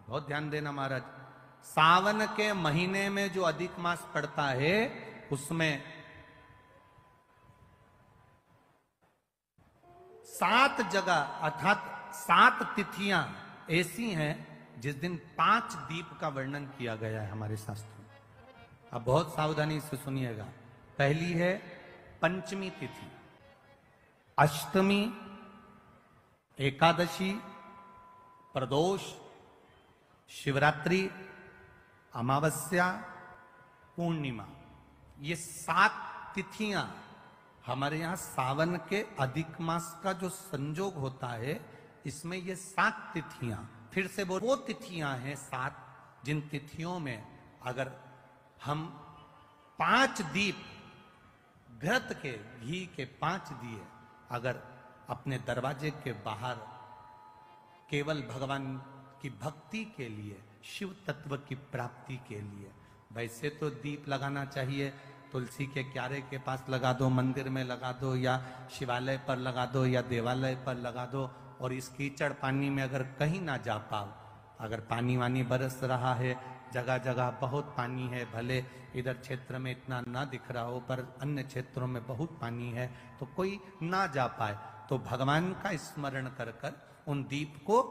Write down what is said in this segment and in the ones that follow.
बहुत ध्यान देना महाराज। सावन के महीने में जो अधिक मास पड़ता है उसमें 7 जगह अर्थात 7 तिथियां ऐसी हैं जिस दिन 5 दीप का वर्णन किया गया है हमारे शास्त्रों में। अब बहुत सावधानी से सुनिएगा। पहली है पंचमी तिथि, अष्टमी, एकादशी, प्रदोष, शिवरात्रि, अमावस्या, पूर्णिमा। ये 7 तिथियां हमारे यहां सावन के अधिक मास का जो संजोग होता है, इसमें ये 7 तिथियां, फिर से वो तिथियां हैं 7 जिन तिथियों में अगर हम 5 दीप घृत के घी के 5 दिए अगर अपने दरवाजे के बाहर केवल भगवान की भक्ति के लिए, शिव तत्व की प्राप्ति के लिए, वैसे तो दीप लगाना चाहिए, तुलसी के क्यारे के पास लगा दो, मंदिर में लगा दो, या शिवालय पर लगा दो, या देवालय पर लगा दो। और इस कीचड़ पानी में अगर कहीं ना जा पाओ, अगर पानी वानी बरस रहा है, जगह जगह बहुत पानी है, भले इधर क्षेत्र में इतना ना दिख रहा हो पर अन्य क्षेत्रों में बहुत पानी है, तो कोई ना जा पाए तो भगवान का स्मरण कर कर उन दीप को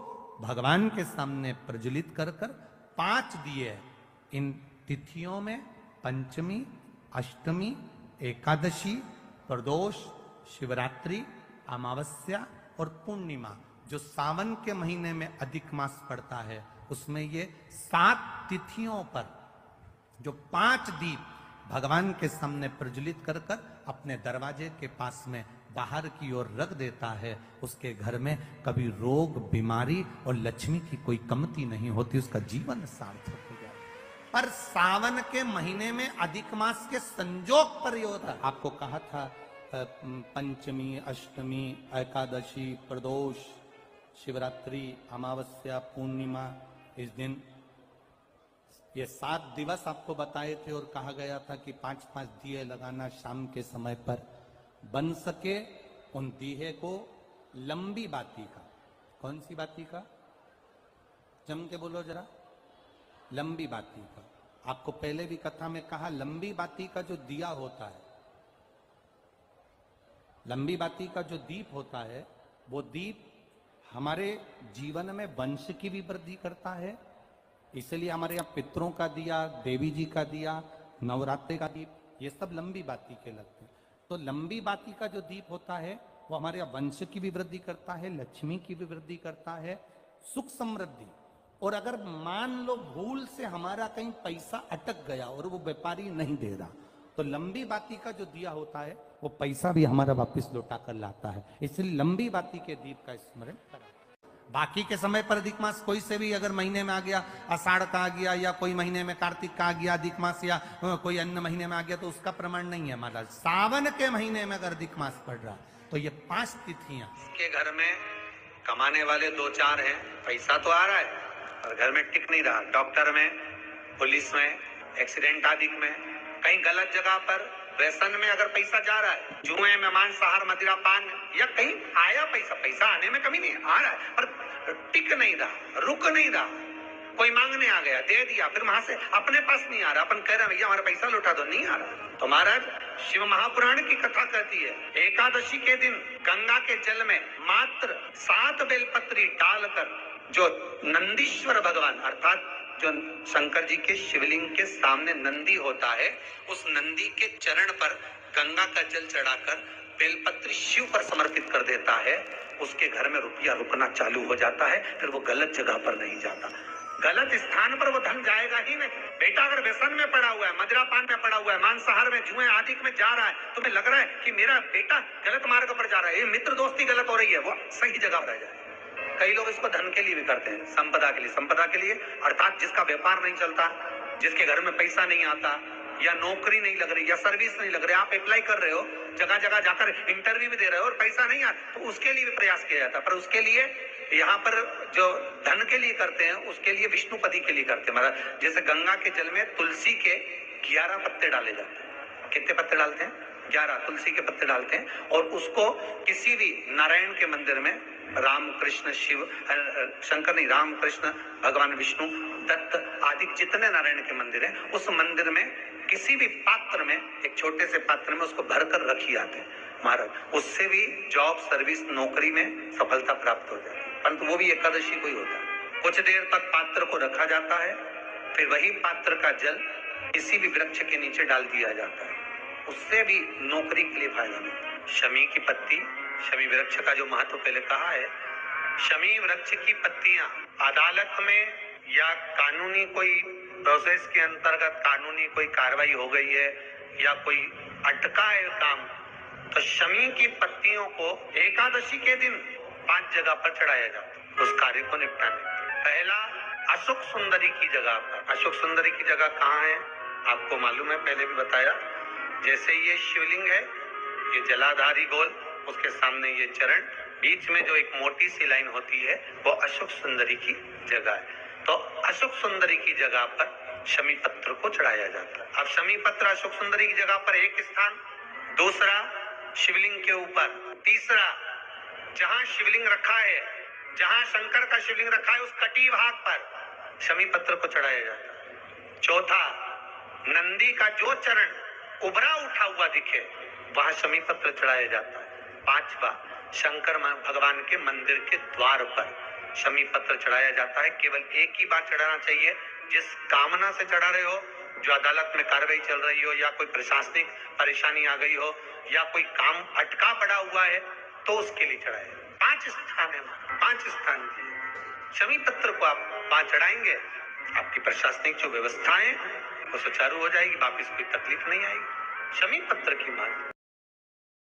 भगवान के सामने प्रज्वलित कर कर 5 दिए इन तिथियों में, पंचमी, अष्टमी, एकादशी, प्रदोष, शिवरात्रि, अमावस्या और पूर्णिमा, जो सावन के महीने में अधिक मास पड़ता है, उसमें ये 7 तिथियों पर जो 5 दीप भगवान के सामने प्रज्वलित कर कर अपने दरवाजे के पास में बाहर की ओर रख देता है, उसके घर में कभी रोग, बीमारी और लक्ष्मी की कोई कमती नहीं होती, उसका जीवन सार्थक हो जाता। पर सावन के महीने में अधिक मास के संजोग पर होता। आपको कहा था पंचमी, अष्टमी, एकादशी, प्रदोष, शिवरात्रि, अमावस्या, पूर्णिमा, इस दिन ये 7 दिवस आपको बताए थे और कहा गया था कि 5-5 दिए लगाना शाम के समय पर, बन सके उन दिए को लंबी बाती का। कौन सी बाती का? जम के बोलो जरा। लंबी बाती का। आपको पहले भी कथा में कहा, लंबी बाती का जो दिया होता है, लंबी बाती का जो दीप होता है, वो दीप हमारे जीवन में वंश की भी वृद्धि करता है। इसलिए हमारे यहाँ पितरों का दिया, देवी जी का दिया, नवरात्रि का दीप, ये सब लंबी बाती के लगते हैं। तो लंबी बाती का जो दीप होता है वो हमारे यहाँ वंश की भी वृद्धि करता है, लक्ष्मी की भी वृद्धि करता है, सुख समृद्धि। और अगर मान लो भूल से हमारा कहीं पैसा अटक गया और वो व्यापारी नहीं दे रहा, तो लंबी बाती का जो दिया होता है वो पैसा भी हमारा वापस लौटा कर लाता है। इसलिए लंबी बाती के दीप का स्मरण करा। बाकी के समय पर अधिक मास कोई से भी अगर महीने में आ गया, आषाढ़ का आ गया, या कोई महीने में कार्तिक का आ गया अधिक मास, या कोई अन्य महीने में आ गया, तो उसका प्रमाण नहीं है महाराज। सावन के महीने में अगर अधिक मास पड़ रहा तो ये 5 तिथियां। इसके घर में कमाने वाले 2-4 हैं, पैसा तो आ रहा है और घर में टिक नहीं रहा। डॉक्टर में, पुलिस में, एक्सीडेंट आदि में, कहीं गलत जगह पर, व्यसन में अगर पैसा जा रहा है, जुए में, मांसाहार, मदिरा पान, या कहीं आया पैसा आने में कमी नहीं, आ रहा है पर टिक नहीं रहा, रुक नहीं रहा। कोई मांगने आ गया, दे दिया, फिर वहां से अपने पास नहीं आ रहा, अपन कह रहे हैं भैया हमारा पैसा लौटा दो, नहीं आ रहा। तो महाराज शिव महापुराण की कथा कहती है, एकादशी के दिन गंगा के जल में मात्र 7 बेलपत्री डालकर जो नंदीश्वर भगवान अर्थात जो शंकर जी के शिवलिंग के सामने नंदी होता है, उस नंदी के चरण पर गंगा का जल चढ़ाकर बेलपत्री शिव पर समर्पित कर देता है, उसके घर में रुपया रुकना चालू हो जाता है। फिर वो गलत जगह पर नहीं जाता, गलत स्थान पर वो धन जाएगा ही नहीं। बेटा अगर व्यसन में पड़ा हुआ है, मदिरा पान में पड़ा हुआ है, मांसाहार में, जुए आदि में जा रहा है, तुम्हें लग रहा है कि मेरा बेटा गलत मार्ग पर जा रहा है, ये मित्र दोस्ती गलत हो रही है, वो सही जगह पर जाए। कई लोग इसको धन के लिए भी करते हैं, संपदा के लिए अर्थात जिसका व्यापार नहीं चलता, जिसके घर में पैसा नहीं आता, या नौकरी नहीं लग रही, या सर्विस नहीं लग रही, आप अप्लाई कर रहे हो, जगह जगह जाकर इंटरव्यू भी दे रहे हो और पैसा नहीं आता, तो उसके लिए भी प्रयास किया जाता है। पर उसके लिए यहाँ पर जो धन के लिए करते हैं, उसके लिए विष्णुपदी के लिए करते हैं। मतलब जैसे गंगा के जल में तुलसी के 11 पत्ते डाले जाते हैं। कितने पत्ते डालते हैं? 11 तुलसी के पत्ते डालते हैं, और उसको किसी भी नारायण के मंदिर में राम कृष्ण शिव शंकर नहीं, राम कृष्ण भगवान विष्णु दत्त आदि जितने नारायण के मंदिर हैं, उस मंदिर में किसी भी पात्र में, एक छोटे से पात्र में उसको भरकर रखी आते हैं महाराज, उससे भी जॉब सर्विस नौकरी में सफलता प्राप्त हो जाती है। परंतु वो भी एकादशी को ही होता है। कुछ देर तक पात्र को रखा जाता है, फिर वही पात्र का जल किसी भी वृक्ष के नीचे डाल दिया जाता है, उससे भी नौकरी के लिए फायदा मिलता है। शमी की पत्ती, शमी वृक्ष का जो महत्व पहले कहा है, शमी वृक्ष की पत्तियां अदालत में या कानूनी कोई प्रोसेस के अंतर्गत कानूनी कोई कार्रवाई हो गई है या कोई अटका है काम, तो शमी की पत्तियों को एकादशी के दिन 5 जगह पर चढ़ाया जाता है उस कार्य को निपटाने। पहला अशोक सुंदरी की जगह पर। अशोक सुंदरी की जगह कहाँ है आपको मालूम है, पहले भी बताया। जैसे ये शिवलिंग है, ये जलाधारी गोल, उसके सामने ये चरण, बीच में जो एक मोटी सी लाइन होती है वो अशोक सुंदरी की जगह है। तो अशोक सुंदरी की जगह पर शमी पत्र को चढ़ाया जाता है। अब शमी पत्र अशोक सुंदरी की जगह पर एक स्थान, दूसरा शिवलिंग के ऊपर, तीसरा जहां शिवलिंग रखा है, जहां शंकर का शिवलिंग रखा है उस कटी भाग पर शमी पत्र को चढ़ाया जाता है। चौथा, नंदी का जो चरण उभरा उठा हुआ दिखे वहां शमी पत्र चढ़ाया जाता है। पांचवा, शंकर भगवान के मंदिर के द्वार पर शमी पत्र चढ़ाया जाता है। केवल एक ही बार चढ़ाना चाहिए, जिस कामना से चढ़ा रहे हो, जो अदालत में कार्रवाई चल रही हो या कोई प्रशासनिक परेशानी आ गई हो या कोई काम अटका पड़ा हुआ है, तो उसके लिए चढ़ाए। 5 स्थान है, 5 स्थान दिए। शमी पत्र को आप 5 चढ़ाएंगे, आपकी प्रशासनिक जो व्यवस्थाएं वो सुचारू हो जाएगी, वापिस कोई तकलीफ नहीं आएगी। शमी पत्र की मांग